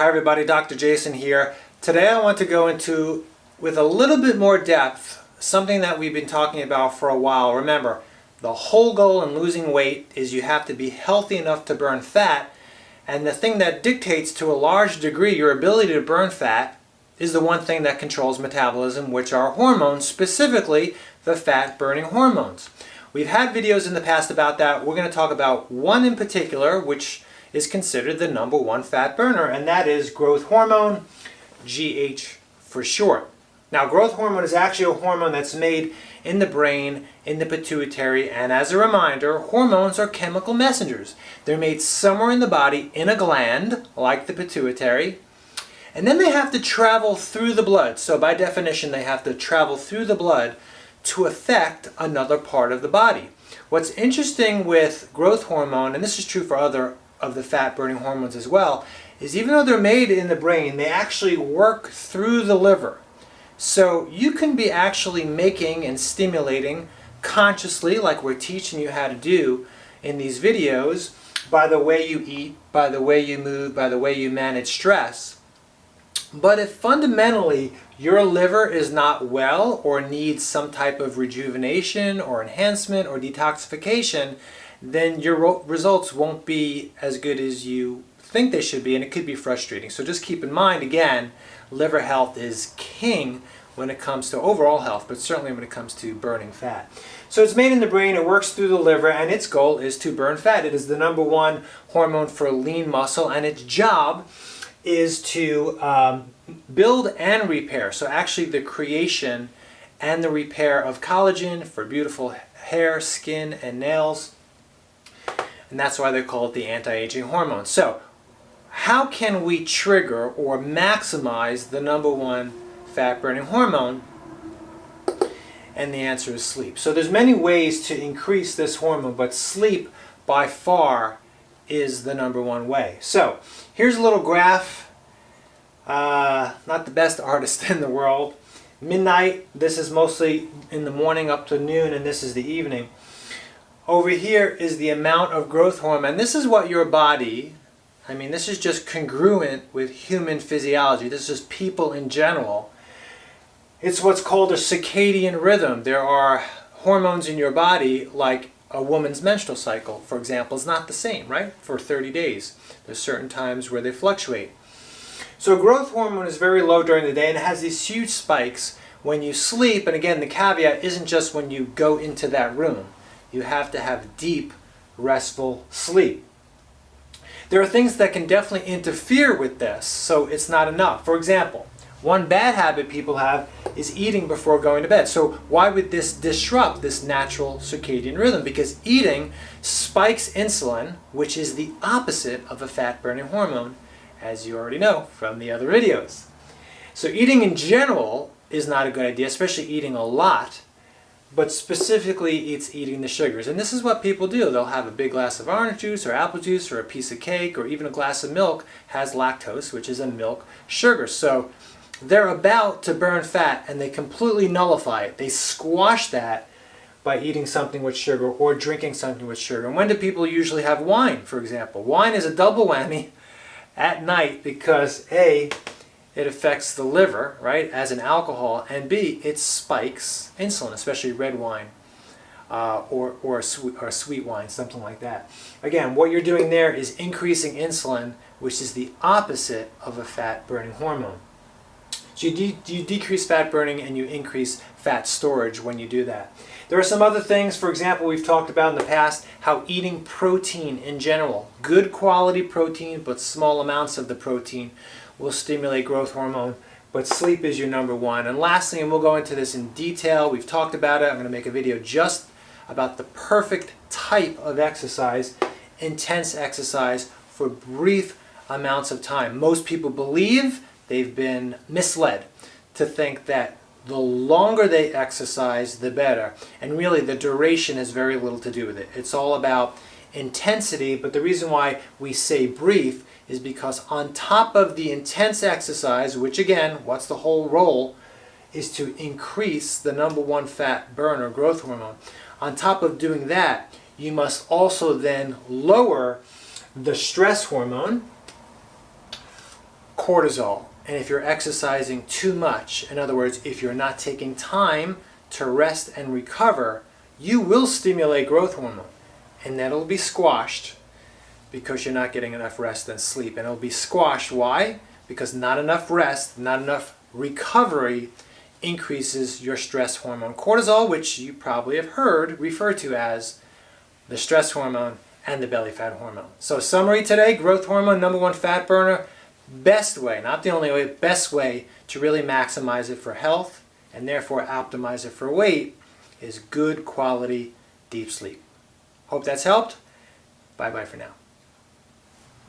Hi everybody, Dr. Jason here. Today I want to go into, with a little bit more depth, something that we've been talking about for a while. Remember, the whole goal in losing weight is you have to be healthy enough to burn fat, and the thing that dictates to a large degree your ability to burn fat is the one thing that controls metabolism, which are hormones, specifically the fat-burning hormones. We've had videos in the past about that. We're going to talk about one in particular, which is considered the number one fat burner, and that is growth hormone, GH for short. Now, growth hormone is actually a hormone that's made in the brain, in the pituitary, and as a reminder, hormones are chemical messengers. They're made somewhere in the body, in a gland, like the pituitary, and then they have to travel through the blood. So by definition, they have to travel through the blood to affect another part of the body. What's interesting with growth hormone, and this is true for other of the fat-burning hormones as well, is even though they're made in the brain, they actually work through the liver. So you can be actually making and stimulating consciously, like we're teaching you how to do in these videos, by the way you eat, by the way you move, by the way you manage stress. But if fundamentally your liver is not well or needs some type of rejuvenation or enhancement or detoxification, then your results won't be as good as you think they should be, and it could be frustrating. So just keep in mind, again, liver health is king when it comes to overall health, but certainly when it comes to burning fat. So it's made in the brain, it works through the liver, and its goal is to burn fat. It is the number one hormone for lean muscle, and its job is to build and repair. So actually the creation and the repair of collagen for beautiful hair, skin, and nails. And that's why they call it the anti-aging hormone. So how can we trigger or maximize the number one fat-burning hormone? And the answer is sleep. So there's many ways to increase this hormone, but sleep by far is the number one way. So here's a little graph. Not the best artist in the world. Midnight, this is mostly in the morning up to noon, and this is the evening. Over here is the amount of growth hormone. This is what your body, this is just congruent with human physiology. This is people in general. It's what's called a circadian rhythm. There are hormones in your body, like a woman's menstrual cycle, for example, is not the same, right? For 30 days. There's certain times where they fluctuate. So growth hormone is very low during the day, and it has these huge spikes when you sleep. And again, the caveat isn't just when you go into that room. You have to have deep, restful sleep. There are things that can definitely interfere with this, so it's not enough. For example, one bad habit people have is eating before going to bed. So why would this disrupt this natural circadian rhythm? Because eating spikes insulin, which is the opposite of a fat-burning hormone, as you already know from the other videos. So eating in general is not a good idea, especially eating a lot. But specifically, it's eating the sugars. And this is what people do. They'll have a big glass of orange juice or apple juice or a piece of cake or even a glass of milk has lactose, which is a milk sugar. So they're about to burn fat and they completely nullify it. They squash that by eating something with sugar or drinking something with sugar. And when do people usually have wine, for example? Wine is a double whammy at night because A, it affects the liver, right, as an alcohol, and B, it spikes insulin, especially red wine or a sweet wine, something like that. Again, what you're doing there is increasing insulin, which is the opposite of a fat-burning hormone. So you decrease fat burning and you increase fat storage when you do that. There are some other things, for example, we've talked about in the past, how eating protein in general, good quality protein, but small amounts of the protein, will stimulate growth hormone, but sleep is your number one. And lastly, and we'll go into this in detail, we've talked about it, I'm going to make a video just about the perfect type of exercise, intense exercise for brief amounts of time. Most people believe they've been misled to think that the longer they exercise, the better. And really, the duration has very little to do with it. It's all about intensity, but the reason why we say brief is because on top of the intense exercise, which again, what's the whole role, is to increase the number one fat burner, growth hormone. On top of doing that, you must also then lower the stress hormone, cortisol. And if you're exercising too much, in other words, if you're not taking time to rest and recover, you will stimulate growth hormone. And that'll be squashed because you're not getting enough rest and sleep. And it'll be squashed. Why? Because not enough rest, not enough recovery increases your stress hormone cortisol, which you probably have heard referred to as the stress hormone and the belly fat hormone. So summary today, growth hormone, #1 fat burner, best way, not the only way, best way to really maximize it for health and therefore optimize it for weight is good quality deep sleep. Hope that's helped. Bye-bye for now.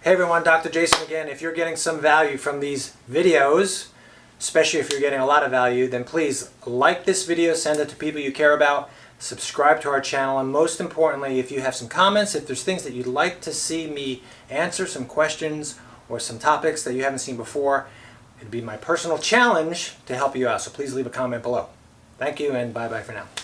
Hey everyone, Dr. Jason again. If you're getting some value from these videos, especially if you're getting a lot of value, then please like this video, send it to people you care about, subscribe to our channel, and most importantly, if you have some comments, if there's things that you'd like to see me answer, some questions or some topics that you haven't seen before, it'd be my personal challenge to help you out. So please leave a comment below. Thank you and bye-bye for now.